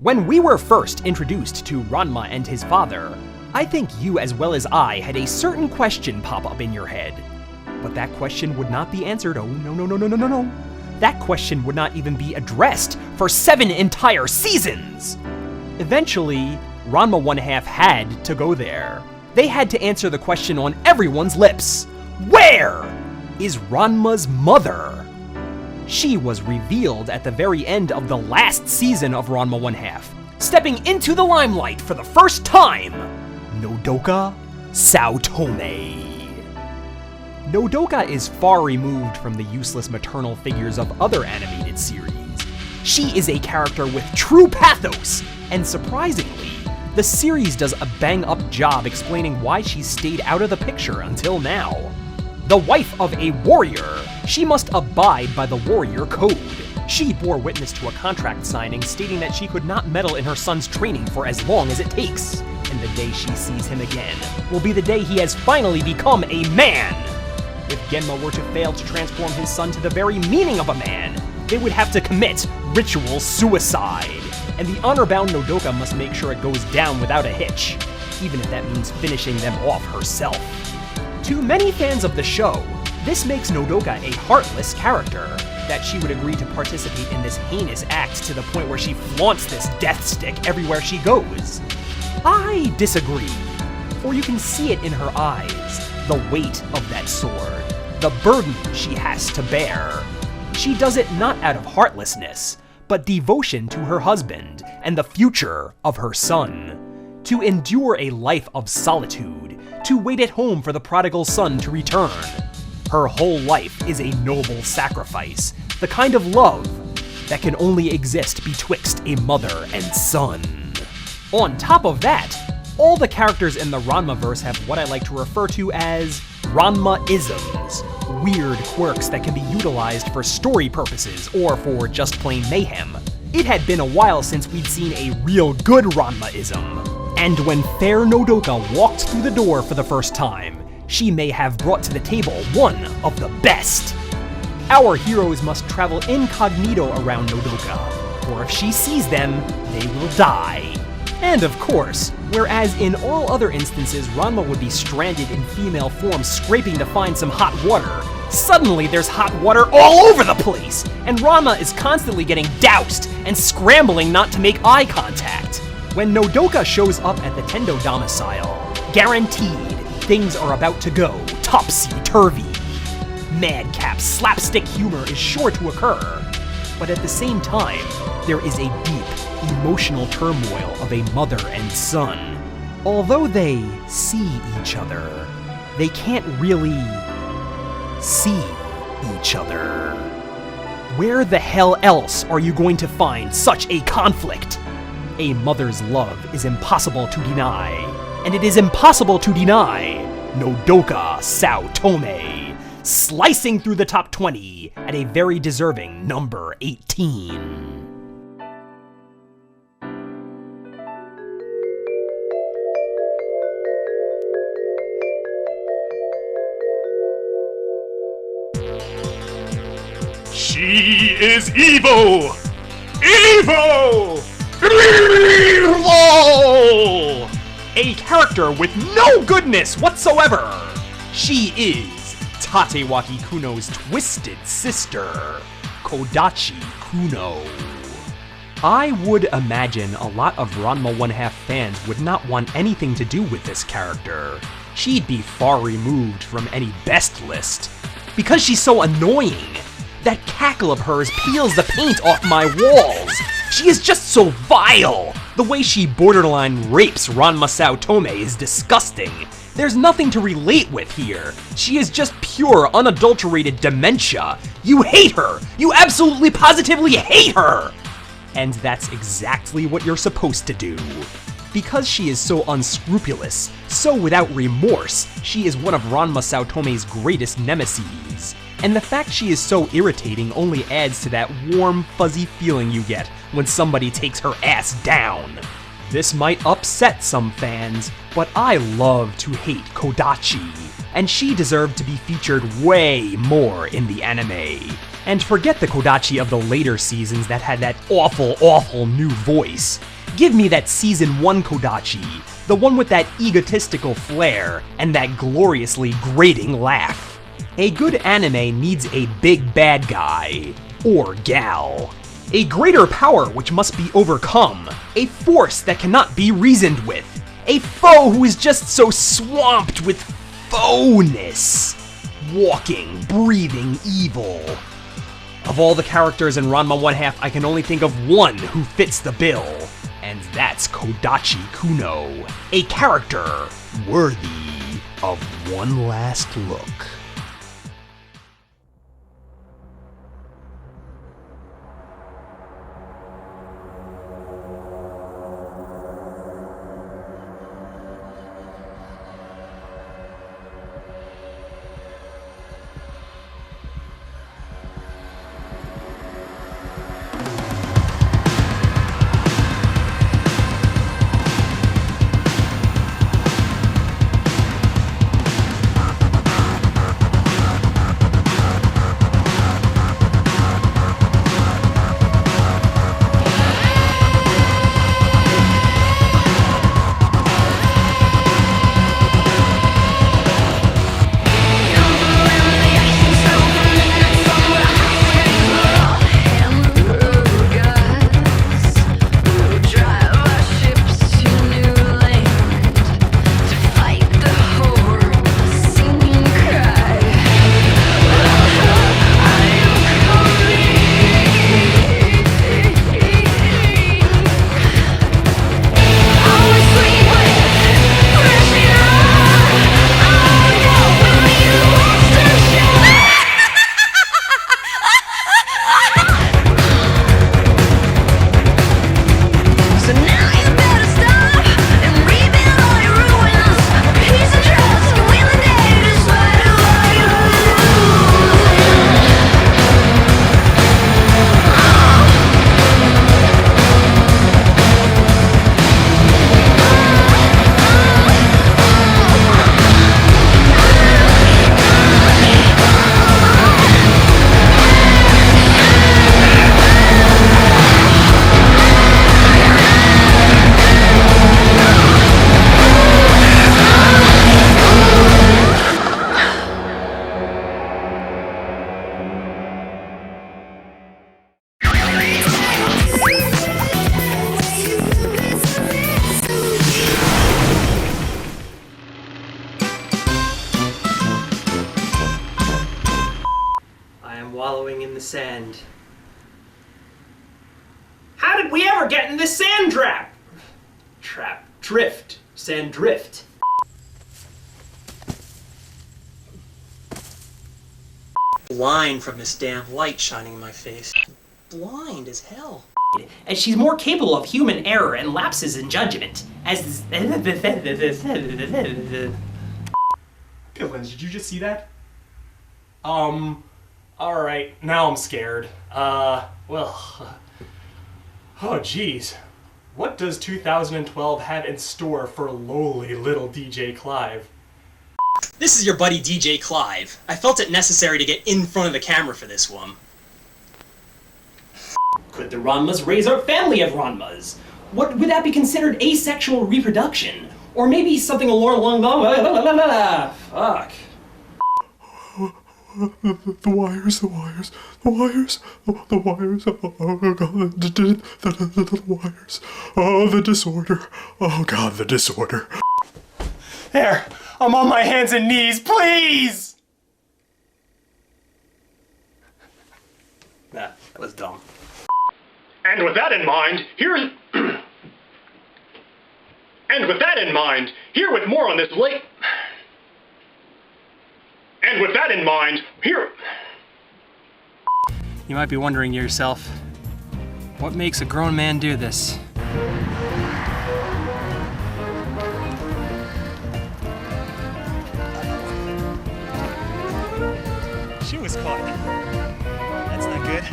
When we were first introduced to Ranma and his father, I think you as well as I had a certain question pop up in your head. But that question would not be answered. Oh, no. That question would not even be addressed for 7 entire seasons! Eventually, Ranma 1/2 had to go there. They had to answer the question on everyone's lips. Where is Ranma's mother? She was revealed at the very end of the last season of Ranma 1/2, stepping into the limelight for the first time. Nodoka Saotome. Nodoka is far removed from the useless maternal figures of other animated series. She is a character with true pathos, and surprisingly, the series does a bang-up job explaining why she stayed out of the picture until now. The wife of a warrior, she must abide by the warrior code. She bore witness to a contract signing stating that she could not meddle in her son's training for as long as it takes, and the day she sees him again will be the day he has finally become a man. If Genma were to fail to transform his son to the very meaning of a man, they would have to commit ritual suicide, and the honor-bound Nodoka must make sure it goes down without a hitch, even if that means finishing them off herself. To many fans of the show, this makes Nodoka a heartless character, that she would agree to participate in this heinous act to the point where she flaunts this death stick everywhere she goes. I disagree, for you can see it in her eyes, the weight of that sword, the burden she has to bear. She does it not out of heartlessness, but devotion to her husband and the future of her son. To endure a life of solitude, to wait at home for the prodigal son to return. Her whole life is a noble sacrifice, the kind of love that can only exist betwixt a mother and son. On top of that, all the characters in the Ranmaverse have what I like to refer to as Ranma-isms, weird quirks that can be utilized for story purposes or for just plain mayhem. It had been a while since we'd seen a real good Ranma-ism, and when fair Nodoka walked through the door for the first time, she may have brought to the table one of the best. Our heroes must travel incognito around Nodoka, for if she sees them, they will die. And of course, whereas in all other instances Ranma would be stranded in female form scraping to find some hot water, suddenly there's hot water all over the place, and Ranma is constantly getting doused and scrambling not to make eye contact. When Nodoka shows up at the Tendo domicile, guaranteed things are about to go topsy-turvy. Madcap slapstick humor is sure to occur, but at the same time, there is a deep, emotional turmoil of a mother and son. Although they see each other, they can't really see each other. Where the hell else are you going to find such a conflict? A mother's love is impossible to deny, and it is impossible to deny Nodoka Saotome, slicing through the top 20 at a very deserving number 18. She is evil! Evil! Evil! A character with no goodness whatsoever! She is Tatewaki Kuno's twisted sister, Kodachi Kuno. I would imagine a lot of Ranma 1/2 fans would not want anything to do with this character. She'd be far removed from any best list, because she's so annoying. That cackle of hers peels the paint off my walls. She is just so vile. The way she borderline rapes Ranma Saotome is disgusting. There's nothing to relate with here. She is just pure, unadulterated dementia. You hate her. You absolutely positively hate her. And that's exactly what you're supposed to do. Because she is so unscrupulous, so without remorse, she is one of Ranma Saotome's greatest nemeses. And the fact she is so irritating only adds to that warm, fuzzy feeling you get when somebody takes her ass down. This might upset some fans, but I love to hate Kodachi, and she deserved to be featured way more in the anime. And forget the Kodachi of the later seasons that had that awful, awful new voice. Give me that Season 1 Kodachi, the one with that egotistical flair and that gloriously grating laugh. A good anime needs a big bad guy, or gal. A greater power which must be overcome, a force that cannot be reasoned with, a foe who is just so swamped with foe-ness. Walking, breathing evil. Of all the characters in Ranma 1/2, I can only think of one who fits the bill, and that's Kodachi Kuno, a character worthy of one last look. Wallowing in the sand. How did we ever get in this sand trap? Drift. Sand drift. Blind from this damn light shining in my face. Blind as hell. And she's more capable of human error and lapses in judgment. As Dylan, did you just see that? Alright, now I'm scared. Oh geez. What does 2012 have in store for lowly little DJClyve? This is your buddy DJClyve. I felt it necessary to get in front of the camera for this one. Could the Ranmas raise a family of Ranmas? Would that be considered asexual reproduction? Or maybe something along the... Fuck. The wires, oh god, the wires, oh the disorder, oh god, the disorder. There! I'm on my hands and knees, please! Nah, that was dumb. And with that in mind, here with more on this late... And with that in mind, here... You might be wondering to yourself, what makes a grown man do this? She was caught. That's not good.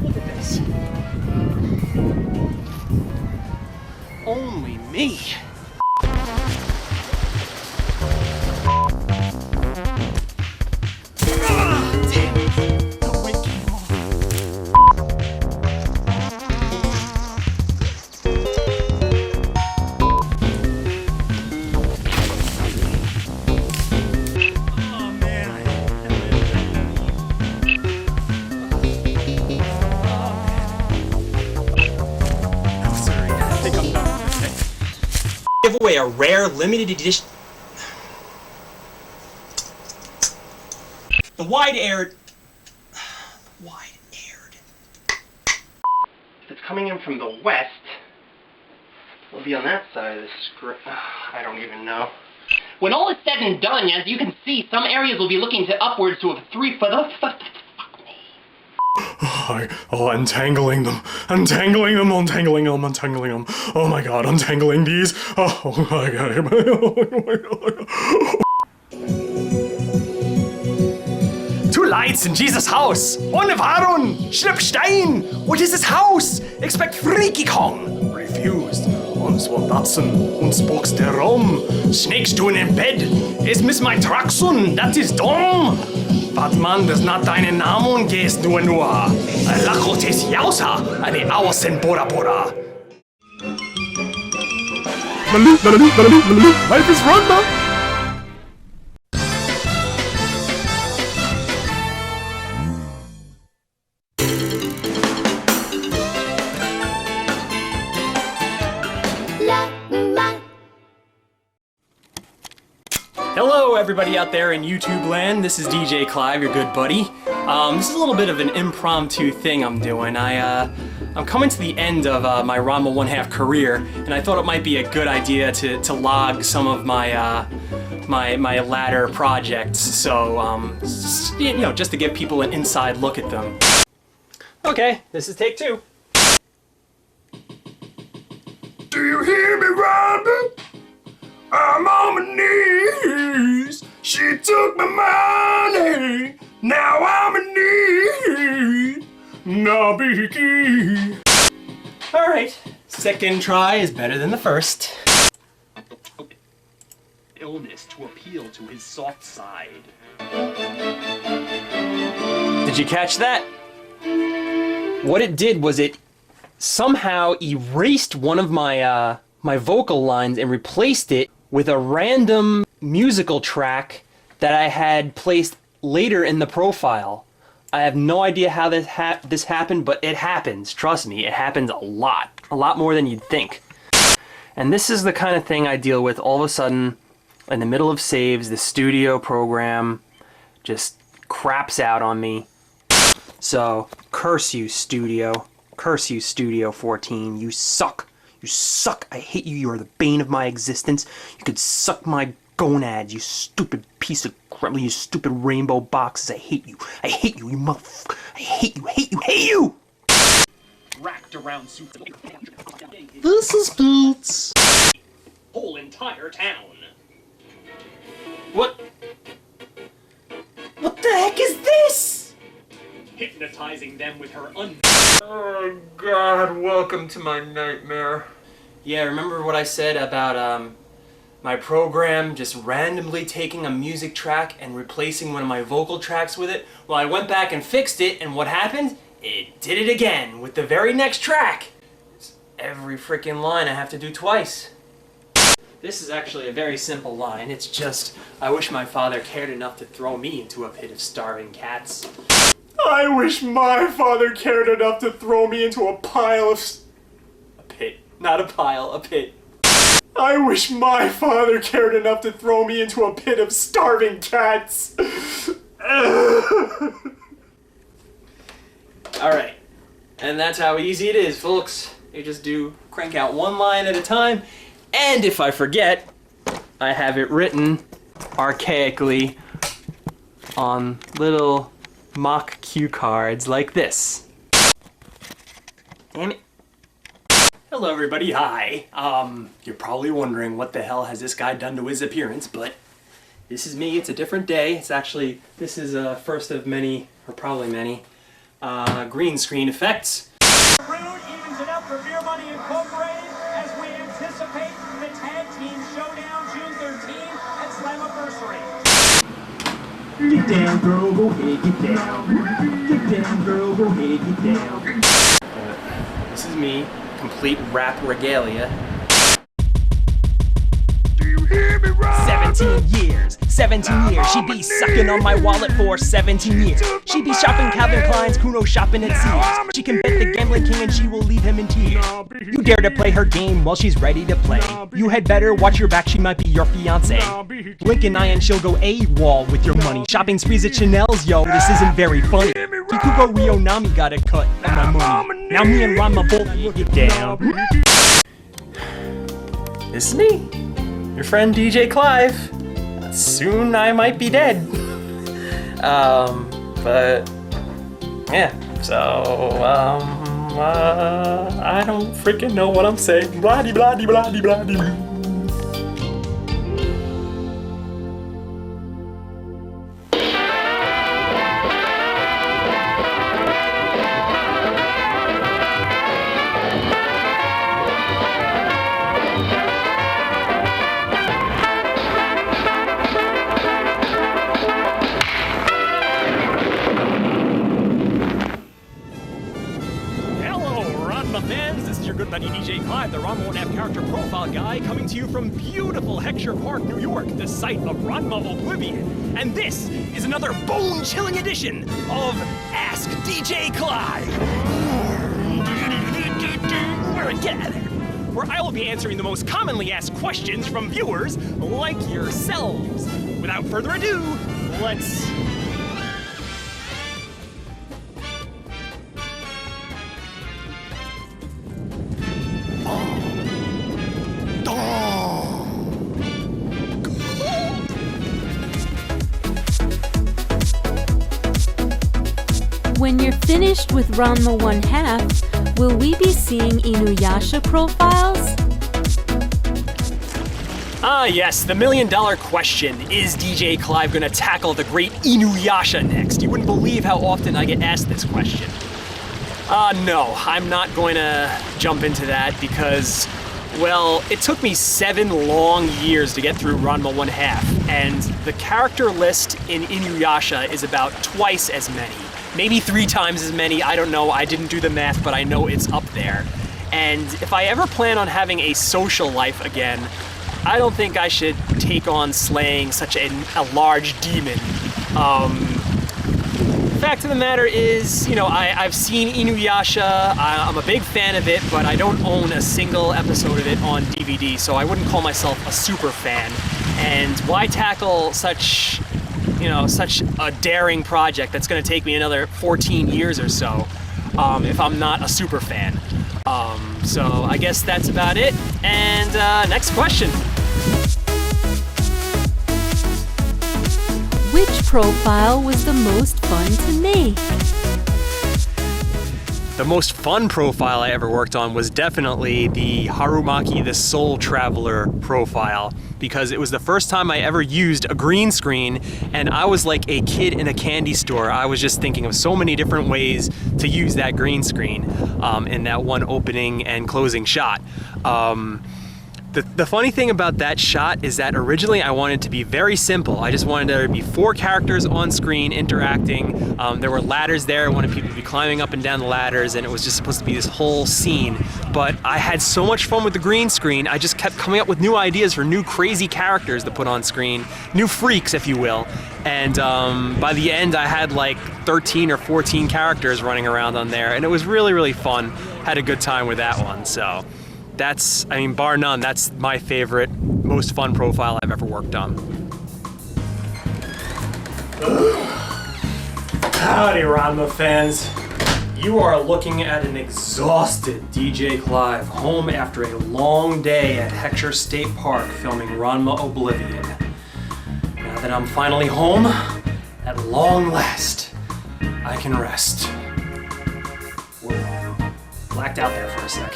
Look at this. Only me. give away a rare limited edition... The wide-aired... Wide-aired... If it's coming in from the west, it'll be on that side of the screen. I don't even know. When all is said and done, as you can see, some areas will be looking to upwards to a 3 foot... Untangling them. Untangling them, untangling them, untangling them. Oh my god, untangling these. Oh my god. Two lights in Jesus' house. Ohne Warum. Schnippstein. What is this house? Expect Freaky Kong. Refused. Uns will Datsun. Uns box der Raum. Snakes doing in bed. Is miss my Traxun. That is dumb. Batman does not deinen Namen gehst nur. Lachotes Jausa. Ane Außen Bora Bora. Life is Ranma. Hello everybody out there in YouTube land, this is DJClyve, your good buddy. This is a little bit of an impromptu thing I'm doing. I'm coming to the end of my Ranma 1/2 career, and I thought it might be a good idea to log some of my my latter projects, so you know, just to give people an inside look at them. Okay, this is take 2. Do you hear me, Ranma? I'm on my knees. She took my money. Now I'm in need. Nabiki. Alright, second try is better than the first. Illness to appeal to his soft side. Did you catch that? What it did was it somehow erased one of my my vocal lines and replaced it with a random musical track that I had placed later in the profile. I have no idea how this happened, but it happens. Trust me, it happens a lot more than you'd think. And this is the kind of thing I deal with all of a sudden in the middle of saves. The studio program just craps out on me. So curse you, studio. Curse you, Studio 14. You suck. You suck. I hate you. You are the bane of my existence. You could suck my gonads, you stupid piece of crap. You stupid rainbow boxes. I hate you. I hate you. You motherfucker. I hate you. Hate you. Hate you. Wrapped around super. This is Boots. Whole entire town. What? What the heck is this? Hypnotizing them with her Oh God, welcome to my nightmare. Yeah, remember what I said about my program just randomly taking a music track and replacing one of my vocal tracks with it? Well, I went back and fixed it, and what happened? It did it again with the very next track. It's every freaking line I have to do twice. This is actually a very simple line. It's just, I wish my father cared enough to throw me into a pit of starving cats. I wish my father cared enough to throw me into a pile of... A pit. Not a pile, a pit. I wish my father cared enough to throw me into a pit of starving cats. Alright. And that's how easy it is, folks. You just crank out one line at a time. And if I forget, I have it written archaically on little mock cue cards like this. Damn it. Hello everybody, hi. You're probably wondering what the hell has this guy done to his appearance, but this is me, it's a different day. It's actually, this is a first of many, or probably many, green screen effects. Rude evens it up for Beer Money Incorporated as we anticipate the Tag Team Showdown June 13th at Slammiversary. Get down, girl, go ahead, get down. Get down, girl, go ahead, get This is me, complete rap regalia. Do you you hear me, Ranma? 17 years, 17 years, she'd be sucking on my wallet for 17 years. She'd be shopping Calvin Klein's, Kuno shopping at Sears. She can bet the gambling king and she will leave him in tears. You dare to play her game while she's ready to play. You had better watch your back, she might be your fiance. Blink an eye and she'll go AWOL with your money. Shopping sprees at Chanel's, yo, this isn't very funny. Kikuko Ryonami got a cut of my money. Now me and Ranma both get down. This is me, your friend DJClyve. Soon I might be dead. But yeah, so I don't freaking know what I'm saying. Blah de blah de blah de blah de blah. Fans, this is your good buddy DJClyve, the Ranma 1/2 character profile guy, coming to you from beautiful HECKSHER Park, New York, the site of Ranma Oblivion. And this is another bone-chilling edition of Ask DJClyve. Get out of there! Where I will be answering the most commonly asked questions from viewers like yourselves. Without further ado, let's... When you're finished with Ranma 1/2, will we be seeing Inuyasha profiles? Ah yes, the million-dollar question. Is DJClyve gonna tackle the great Inuyasha next? You wouldn't believe how often I get asked this question. No, I'm not going to jump into that because, well, it took me 7 long years to get through Ranma 1/2, and the character list in Inuyasha is about twice as many. Maybe 3 times as many, I don't know, I didn't do the math, but I know it's up there. And if I ever plan on having a social life again, I don't think I should take on slaying such a large demon. Fact of the matter is, you know, I've seen Inuyasha, I'm a big fan of it, but I don't own a single episode of it on DVD, so I wouldn't call myself a super fan. And why tackle such a daring project that's going to take me another 14 years or so if I'm not a super fan. So I guess that's about it. And next question. Which profile was the most fun to make? The most fun profile I ever worked on was definitely the Harumaki the Soul Traveler profile, because it was the first time I ever used a green screen, and I was like a kid in a candy store. I was just thinking of so many different ways to use that green screen in that one opening and closing shot. The funny thing about that shot is that originally I wanted it to be very simple. I just wanted there to be 4 characters on screen interacting. There were ladders there. I wanted people to be climbing up and down the ladders, and it was just supposed to be this whole scene. But I had so much fun with the green screen, I just kept coming up with new ideas for new crazy characters to put on screen, new freaks, if you will. And by the end, I had like 13 or 14 characters running around on there, and it was really, really fun. Had a good time with that one, so. That's, I mean, bar none, that's my favorite, most fun profile I've ever worked on. Howdy, Ranma fans. You are looking at an exhausted DJClyve, home after a long day at HECKSHER State Park filming Ranma Oblivion. Now that I'm finally home, at long last, I can rest. Whoa, blacked out there for a sec.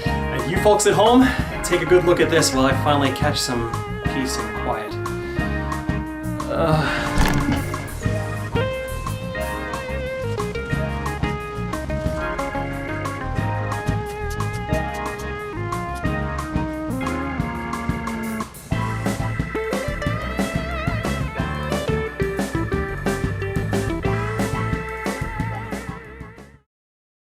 And you folks at home, take a good look at this while I finally catch some peace and quiet.